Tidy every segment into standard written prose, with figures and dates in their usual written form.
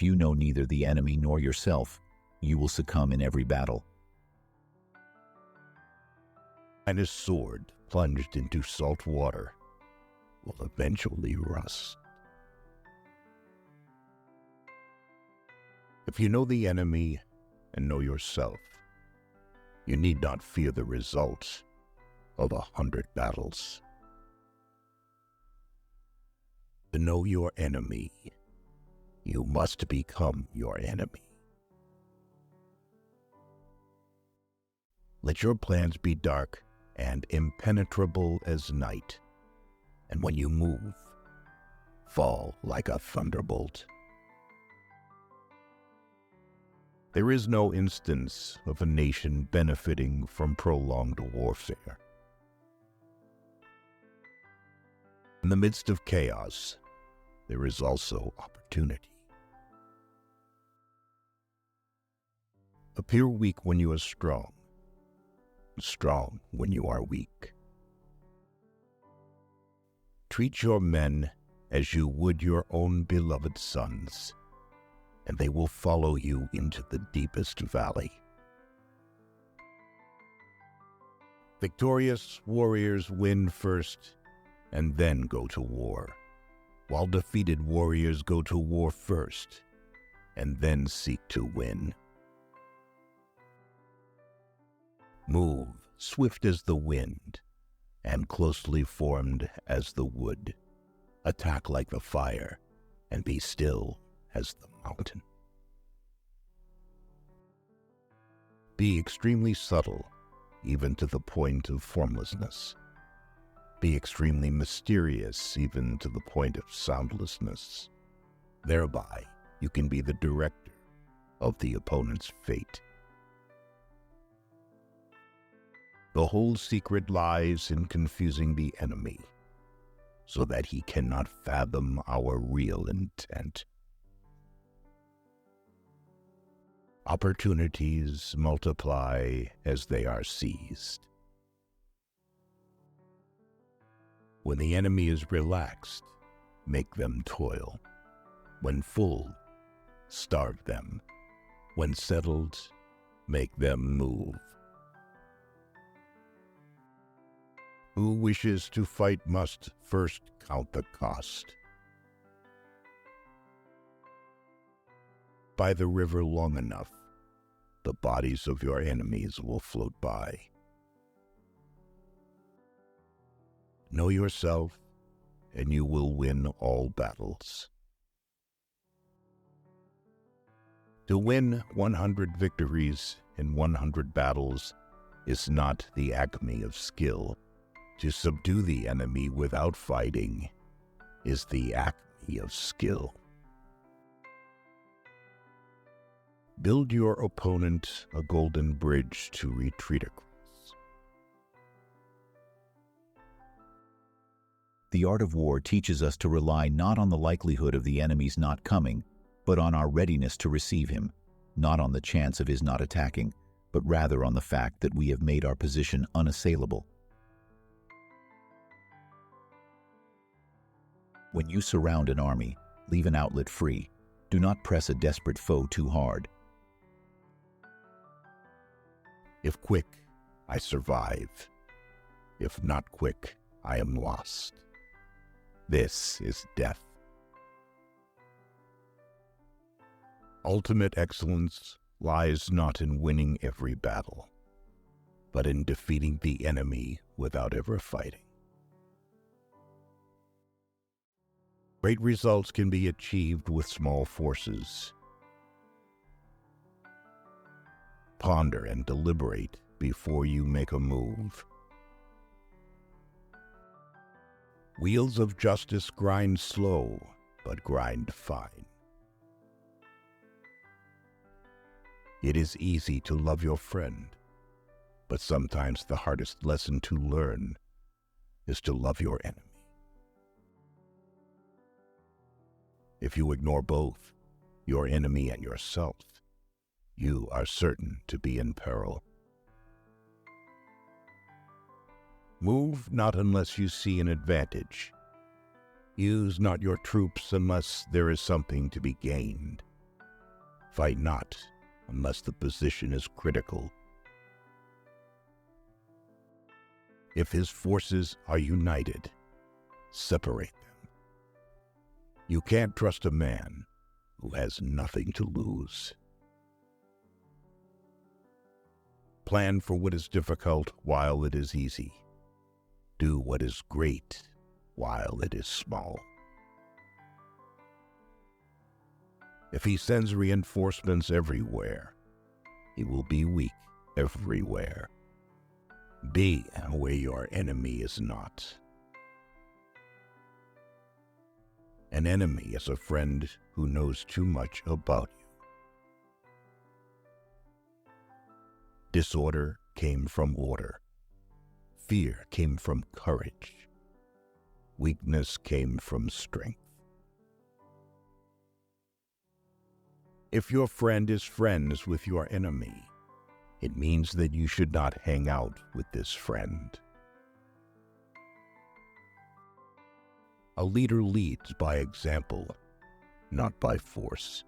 If you know neither the enemy nor yourself, you will succumb in every battle. And his sword, plunged into salt water, will eventually rust. If you know the enemy and know yourself, you need not fear the results of 100 battles. To know your enemy, you must become your enemy. Let your plans be dark and impenetrable as night, and when you move, fall like a thunderbolt. There is no instance of a nation benefiting from prolonged warfare. In the midst of chaos, there is also opportunity. Appear weak when you are strong, strong when you are weak. Treat your men as you would your own beloved sons, and they will follow you into the deepest valley. Victorious warriors win first and then go to war, while defeated warriors go to war first and then seek to win. Move swift as the wind and closely formed as the wood. Attack like the fire and be still as the mountain. Be extremely subtle, even to the point of formlessness. Be extremely mysterious, even to the point of soundlessness. Thereby, you can be the director of the opponent's fate. The whole secret lies in confusing the enemy, so that he cannot fathom our real intent. Opportunities multiply as they are seized. When the enemy is relaxed, make them toil. When full, starve them. When settled, make them move. Who wishes to fight must first count the cost. By the river long enough, the bodies of your enemies will float by. Know yourself, and you will win all battles. To win 100 victories in 100 battles is not the acme of skill. To subdue the enemy without fighting is the acme of skill. Build your opponent a golden bridge to retreat across. The art of war teaches us to rely not on the likelihood of the enemy's not coming, but on our readiness to receive him, not on the chance of his not attacking, but rather on the fact that we have made our position unassailable. When you surround an army, leave an outlet free. Do not press a desperate foe too hard. If quick, I survive. If not quick, I am lost. This is death. Ultimate excellence lies not in winning every battle, but in defeating the enemy without ever fighting. Great results can be achieved with small forces. Ponder and deliberate before you make a move. Wheels of justice grind slow, but grind fine. It is easy to love your friend, but sometimes the hardest lesson to learn is to love your enemy. If you ignore both, your enemy and yourself, you are certain to be in peril. Move not unless you see an advantage. Use not your troops unless there is something to be gained. Fight not unless the position is critical. If his forces are united, separate them. You can't trust a man who has nothing to lose. Plan for what is difficult while it is easy. Do what is great while it is small. If he sends reinforcements everywhere, he will be weak everywhere. Be where your enemy is not. An enemy is a friend who knows too much about you. Disorder came from order. Fear came from courage. Weakness came from strength. If your friend is friends with your enemy, it means that you should not hang out with this friend. A leader leads by example, not by force.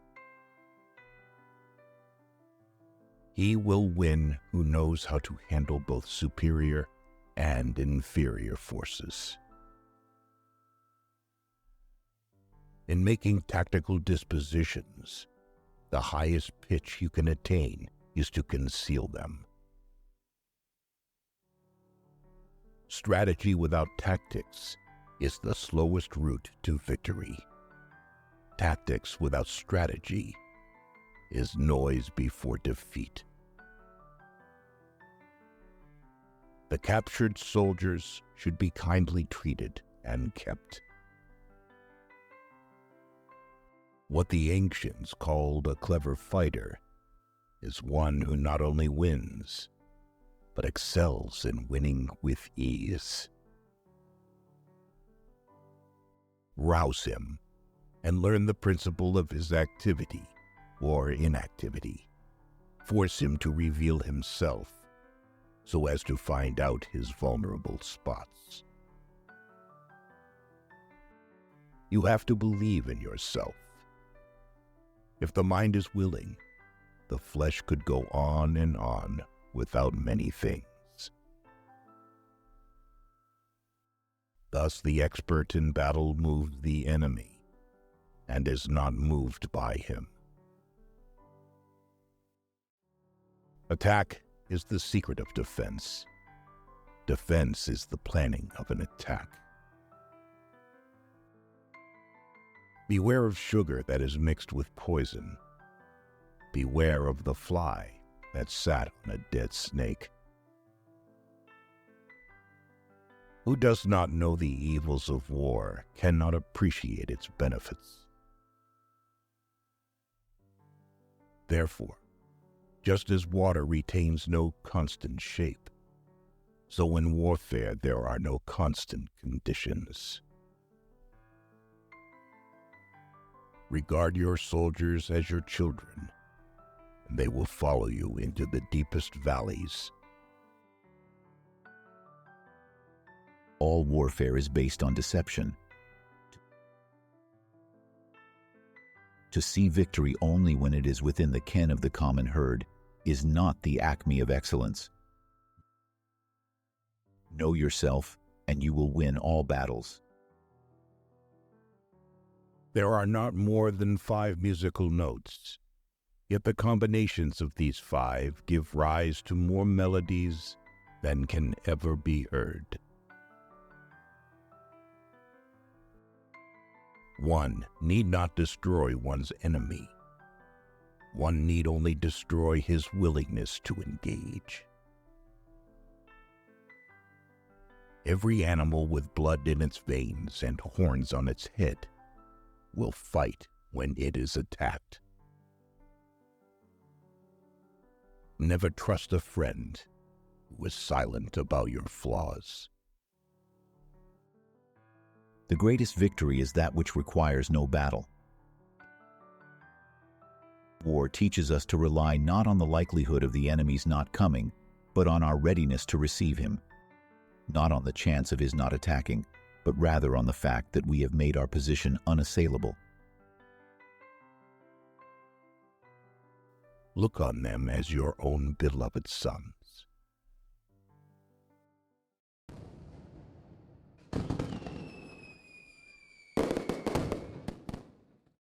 He will win who knows how to handle both superior and inferior forces. In making tactical dispositions, the highest pitch you can attain is to conceal them. Strategy without tactics is the slowest route to victory. Tactics without strategy is noise before defeat. The captured soldiers should be kindly treated and kept. What the ancients called a clever fighter is one who not only wins, but excels in winning with ease. Rouse him and learn the principle of his activity or inactivity. Force him to reveal himself so as to find out his vulnerable spots. You have to believe in yourself. If the mind is willing, the flesh could go on and on without many things. Thus the expert in battle moves the enemy and is not moved by him. Attack is the secret of defense. Defense is the planning of an attack. Beware of sugar that is mixed with poison. Beware of the fly that sat on a dead snake. Who does not know the evils of war cannot appreciate its benefits. Therefore, just as water retains no constant shape, so in warfare there are no constant conditions. Regard your soldiers as your children, and they will follow you into the deepest valleys. All warfare is based on deception. To see victory only when it is within the ken of the common herd is not the acme of excellence. Know yourself, and you will win all battles. There are not more than 5 musical notes, yet the combinations of these 5 give rise to more melodies than can ever be heard. One need not destroy one's enemy. One need only destroy his willingness to engage. Every animal with blood in its veins and horns on its head will fight when it is attacked. Never trust a friend who is silent about your flaws. The greatest victory is that which requires no battle. War teaches us to rely not on the likelihood of the enemy's not coming, but on our readiness to receive him, not on the chance of his not attacking, but rather on the fact that we have made our position unassailable. Look on them as your own beloved sons.